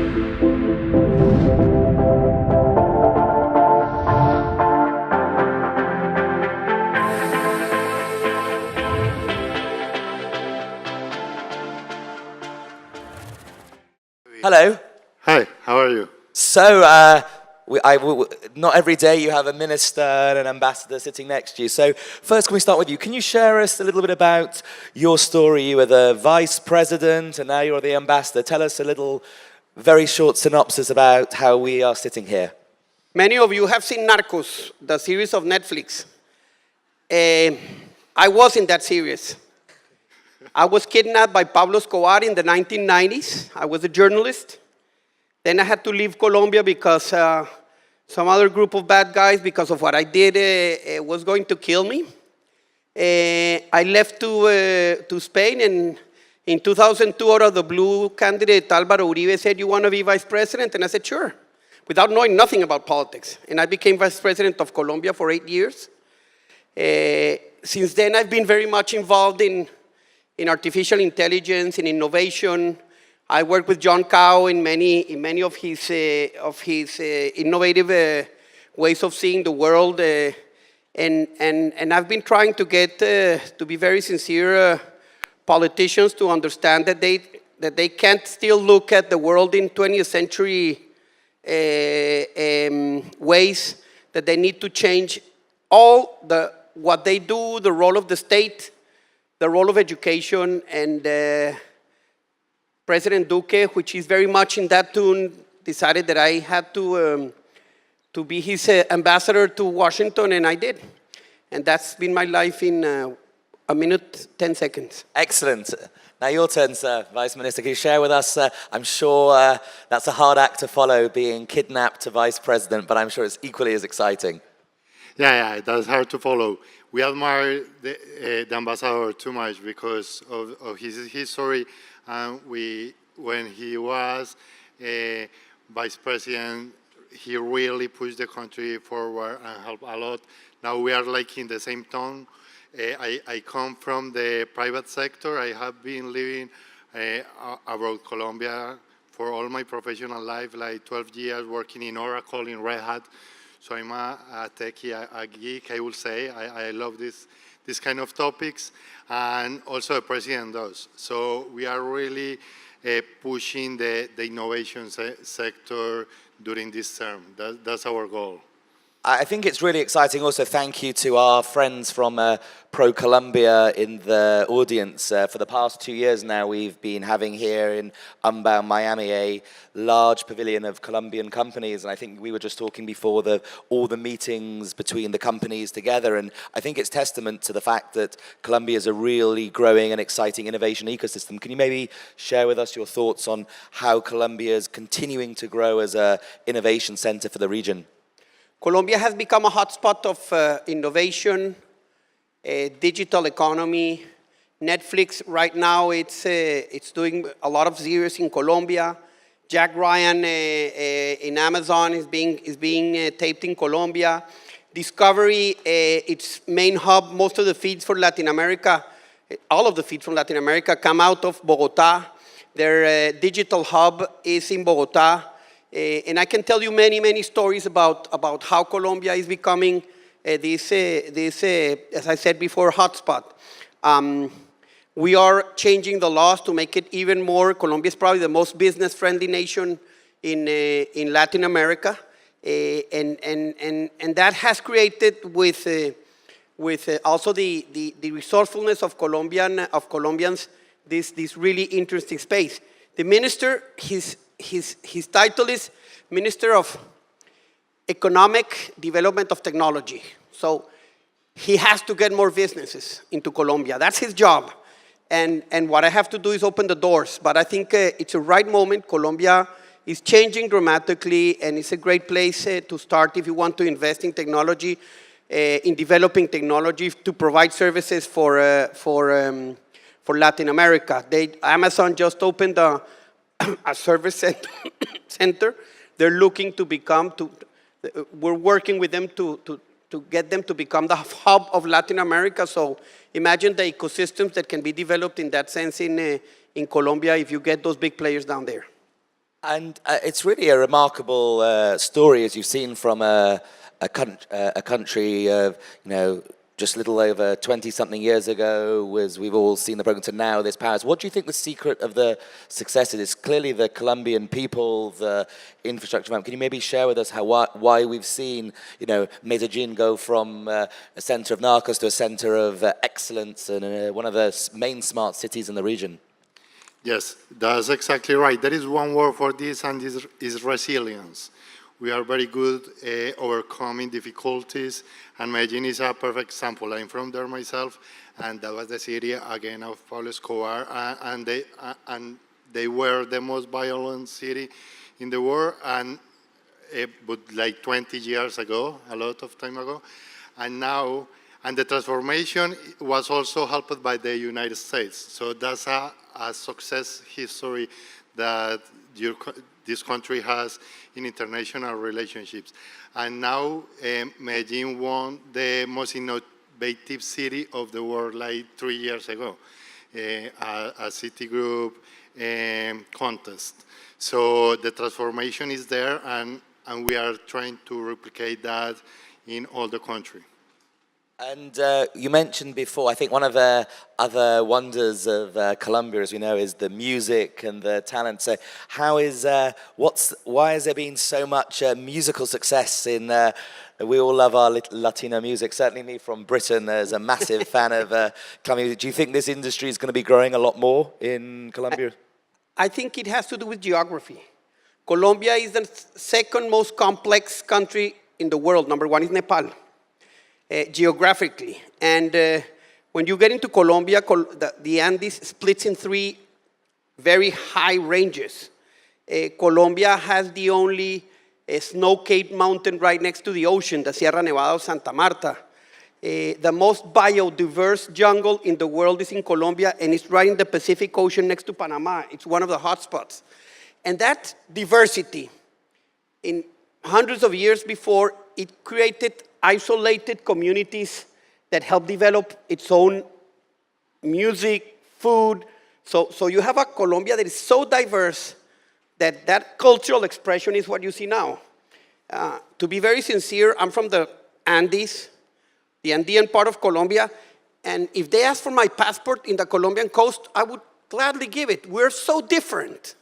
Hello. Hi, how are you? So, not every day you have a minister and an ambassador sitting next to you. So, first, can we start with you? Can you share us a little bit about your story? You were the vice president, and now you're the ambassador. Tell us a little, very short synopsis about how we are sitting here. Many of you have seen Narcos, the series of Netflix. I was in that series. I was kidnapped by Pablo Escobar in the 1990s. I was a journalist. Then I had to leave Colombia because some other group of bad guys, because of what I did, was going to kill me. I left to Spain, and in 2002, out of the blue, candidate Álvaro Uribe said, "You want to be vice president?" And I said, "Sure," without knowing nothing about politics. And I became vice president of Colombia for 8 years. Since then, I've been very much involved in artificial intelligence, in innovation. I work with John Cao in many of his innovative ways of seeing the world, and I've been trying to get to be very sincere politicians to understand that they can't still look at the world in 20th century ways, that they need to change all what they do, the role of the state, the role of education, and President Duque, which is very much in that tune, decided that I had to be his ambassador to Washington, and I did. And that's been my life in a minute, 10 seconds. Excellent. Now your turn, sir, Vice Minister. Can you share with us, I'm sure that's a hard act to follow, being kidnapped to Vice President, but I'm sure it's equally as exciting. Yeah, that's hard to follow. We admire the ambassador too much because of his history. When he was vice president, he really pushed the country forward and helped a lot. Now we are like in the same tone. I come from the private sector. I have been living abroad Colombia for all my professional life, like 12 years working in Oracle, in Red Hat. So I'm a techie, a geek, I will say. I love this kind of topics, and also the president does. So we are really pushing the innovation sector during this term. That's our goal. I think it's really exciting. Also, thank you to our friends from Pro Colombia in the audience. For the past 2 years now, we've been having here in Unbound, Miami, a large pavilion of Colombian companies. And I think we were just talking before all the meetings between the companies together. And I think it's testament to the fact that Colombia is a really growing and exciting innovation ecosystem. Can you maybe share with us your thoughts on how Colombia is continuing to grow as an innovation center for the region? Colombia has become a hotspot of innovation, digital economy. Netflix right now, it's doing a lot of series in Colombia. Jack Ryan in Amazon is being taped in Colombia. Discovery, its main hub, most of the feeds for Latin America, all of the feeds from Latin America come out of Bogota. Their digital hub is in Bogota. And I can tell you many stories about how Colombia is becoming this, as I said before, hotspot. We are changing the laws to make it even more. Colombia is probably the most business-friendly nation in Latin America, and that has created with also the resourcefulness of Colombians this really interesting space. The minister, his title is Minister of Economic Development of Technology. So he has to get more businesses into Colombia. That's his job. And what I have to do is open the doors. But I think it's a right moment. Colombia is changing dramatically, and it's a great place to start if you want to invest in technology, in developing technology to provide services for Latin America. Amazon just opened a service center. They're looking to become, we're working with them to get them to become the hub of Latin America. So imagine the ecosystems that can be developed in that sense in Colombia if you get those big players down there. And it's really a remarkable story, as you've seen from a country of, just a little over 20-something years ago, we've all seen the program, to now this Paris. What do you think the secret of the success is? It's clearly the Colombian people, the infrastructure. Can you maybe share with us why we've seen, Medellin go from a center of narcos to a center of excellence and one of the main smart cities in the region? Yes, that's exactly right. There is one word for this, and this is resilience. We are very good overcoming difficulties, and Medellin is a perfect example. I'm from there myself, and that was the city, again, of Pablo Escobar, and they were the most violent city in the world, but like 20 years ago, a lot of time ago, and now, and the transformation was also helped by the United States. So that's a success history that this country has in international relationships. And now Medellin won the most innovative city of the world like 3 years ago, a Citigroup contest. So the transformation is there, and we are trying to replicate that in all the country. And you mentioned before, I think one of the other wonders of Colombia, as we know, is the music and the talent. So why has there been so much musical success in, we all love our Latino music, certainly me from Britain as a massive fan of Colombia. Do you think this industry is going to be growing a lot more in Colombia? I think it has to do with geography. Colombia is the second most complex country in the world. Number one is Nepal. Geographically. And when you get into Colombia, the Andes splits in 3 very high ranges. Colombia has the only snow-capped mountain right next to the ocean, the Sierra Nevada of Santa Marta. The most biodiverse jungle in the world is in Colombia, and it's right in the Pacific Ocean next to Panama. It's one of the hotspots. And that diversity, in hundreds of years before, it created isolated communities that help develop its own music, food. So you have a Colombia that is so diverse that cultural expression is what you see now. To be very sincere, I'm from the Andes, the Andean part of Colombia, and if they ask for my passport in the Colombian coast, I would gladly give it. We're so different.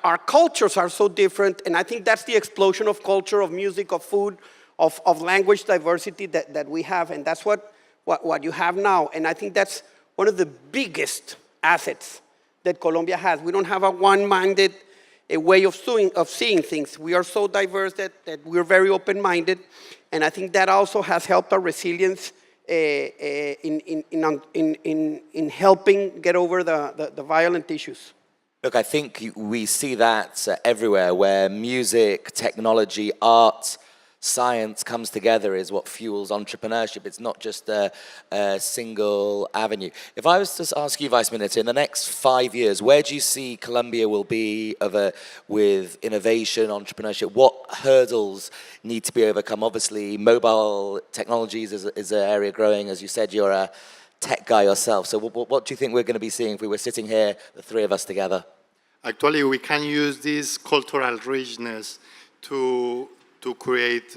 Our cultures are so different, and I think that's the explosion of culture, of music, of food, of language diversity that we have, and that's what you have now. And I think that's one of the biggest assets that Colombia has. We don't have a one-minded way of seeing things. We are so diverse that we're very open-minded, and I think that also has helped our resilience in helping get over the violent issues. Look, I think we see that everywhere, where music, technology, art, science comes together is what fuels entrepreneurship. It's not just a single avenue. If I was to ask you, Vice Minister, in the next 5 years, where do you see Colombia will be with innovation, entrepreneurship? What hurdles need to be overcome? Obviously, mobile technologies is an area growing. As you said, you're a tech guy yourself. So what do you think we're going to be seeing if we were sitting here, the 3 of us together? Actually, we can use this cultural richness to create,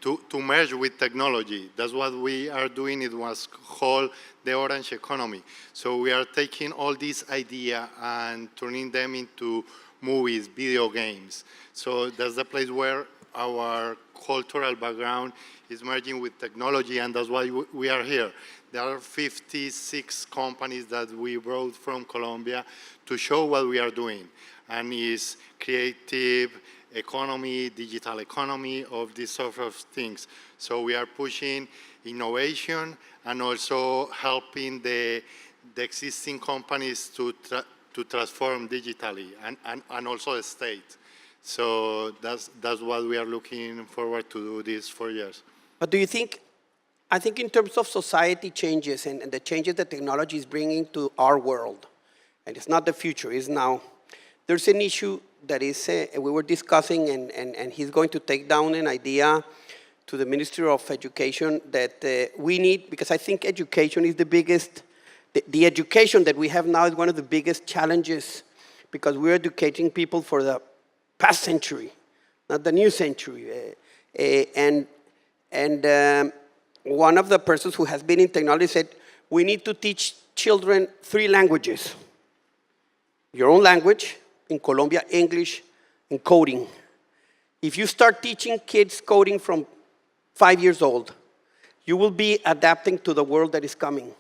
to merge with technology. That's what we are doing. It was called the orange economy. So we are taking all these ideas and turning them into movies, video games. So that's the place where our cultural background is merging with technology, and that's why we are here. There are 56 companies that we brought from Colombia to show what we are doing, and it's creative economy, digital economy, of these sort of things. So we are pushing innovation and also helping the existing companies to transform digitally, and also the state. So that's what we are looking forward to do these 4 years. But do you think, I think in terms of society changes and the changes that technology is bringing to our world, and it's not the future, it's now, there's an issue that is, we were discussing, and he's going to take down an idea to the Ministry of Education that we need, because I think education is the biggest, the education that we have now is one of the biggest challenges, because we're educating people for the past century, not the new century. One of the persons who has been in technology said, we need to teach children 3 languages. Your own language, in Colombia, English, and coding. If you start teaching kids coding from 5 years old, you will be adapting to the world that is coming.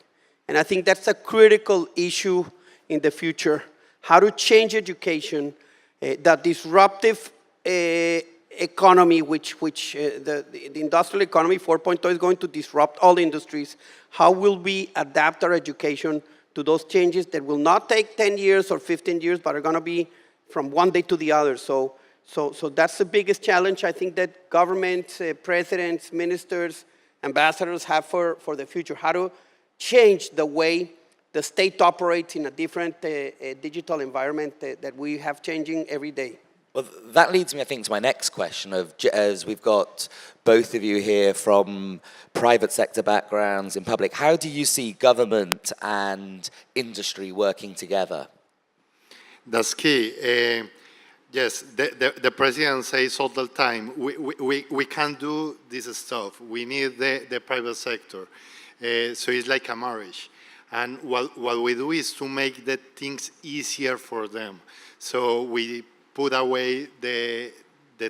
And I think that's a critical issue in the future, how to change education, that disruptive economy, which the industrial economy 4.0 is going to disrupt all industries. How will we adapt our education to those changes that will not take 10 years or 15 years, but are going to be from one day to the other? So that's the biggest challenge I think that governments, presidents, ministers, ambassadors have for the future. How to change the way the state operates in a different digital environment that we have changing every day. Well, that leads me, I think, to my next question of, as we've got both of you here from private sector backgrounds in public, how do you see government and industry working together? That's key. Yes, the president says all the time, we can't do this stuff. We need the private sector. So it's like a marriage. And what we do is to make the things easier for them. So we put away the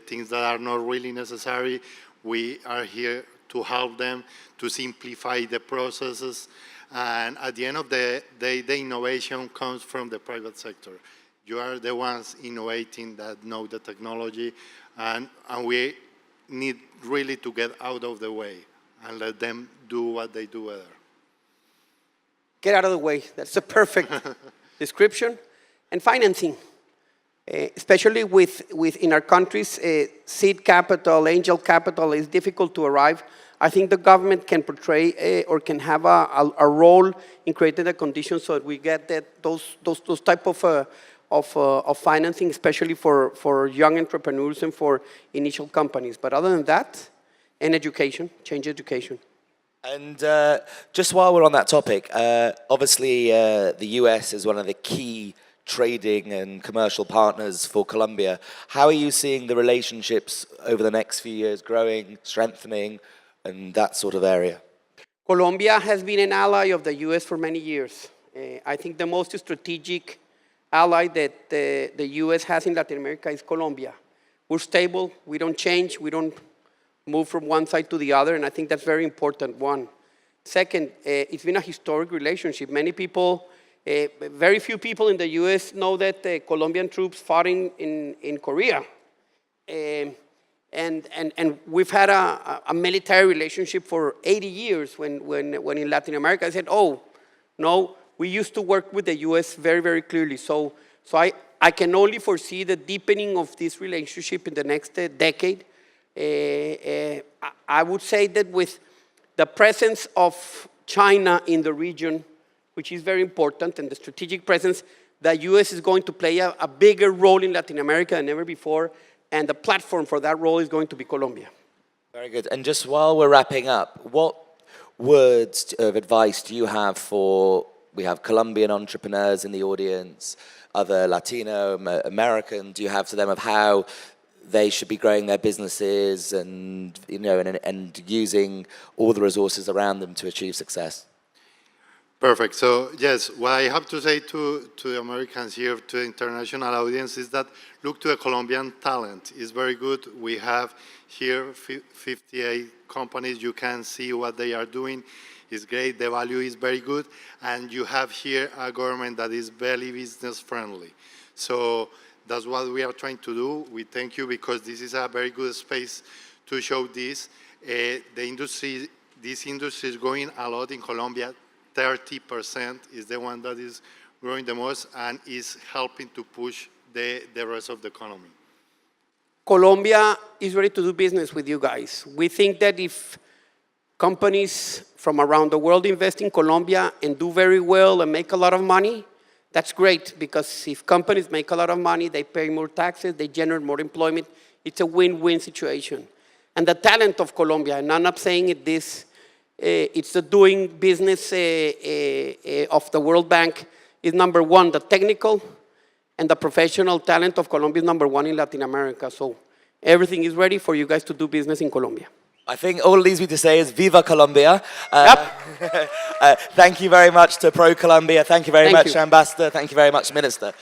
things that are not really necessary. We are here to help them, to simplify the processes. And at the end of the day, the innovation comes from the private sector. You are the ones innovating that know the technology, and we need really to get out of the way and let them do what they do better. Get out of the way. That's a perfect description. And financing, especially in our countries, seed capital, angel capital is difficult to arrive. I think the government can portray or can have a role in creating the conditions so that we get those type of financing, especially for young entrepreneurs and for initial companies. But other than that, and education, change education. And just while we're on that topic, obviously the US is one of the key trading and commercial partners for Colombia. How are you seeing the relationships over the next few years growing, strengthening, and that sort of area? Colombia has been an ally of the US for many years. I think the most strategic ally that the US has in Latin America is Colombia. We're stable, we don't change, we don't move from one side to the other, and I think that's very important, one. Second, it's been a historic relationship. Many people, very few people in the US know that Colombian troops fought in Korea. And we've had a military relationship for 80 years when in Latin America I said, oh, no, we used to work with the US very, very clearly. So I can only foresee the deepening of this relationship in the next decade. I would say that with the presence of China in the region, which is very important, and the strategic presence, the US is going to play a bigger role in Latin America than ever before, and the platform for that role is going to be Colombia. Very good. And just while we're wrapping up, what words of advice do you have for, we have Colombian entrepreneurs in the audience, other Latino, American, do you have to them of how they should be growing their businesses and, you know, and using all the resources around them to achieve success? Perfect. So yes, what I have to say to the Americans here, to the international audience, is that look to the Colombian talent. It's very good. We have here 58 companies. You can see what they are doing. It's great. The value is very good. And you have here a government that is very business friendly. So that's what we are trying to do. We thank you because this is a very good space to show this. This industry is growing a lot in Colombia. 30% is the one that is growing the most and is helping to push the rest of the economy. Colombia is ready to do business with you guys. We think that if companies from around the world invest in Colombia and do very well and make a lot of money, that's great, because if companies make a lot of money, they pay more taxes, they generate more employment. It's a win-win situation. And the talent of Colombia, and I'm not saying it this, it's the doing business of the World Bank, is number one, the technical and the professional talent of Colombia is #1 in Latin America. So everything is ready for you guys to do business in Colombia. I think all it leaves me to say is Viva Colombia. Yep. Thank you very much to Pro Colombia. Thank you very Thank much, you. Ambassador. Thank you very much, Minister.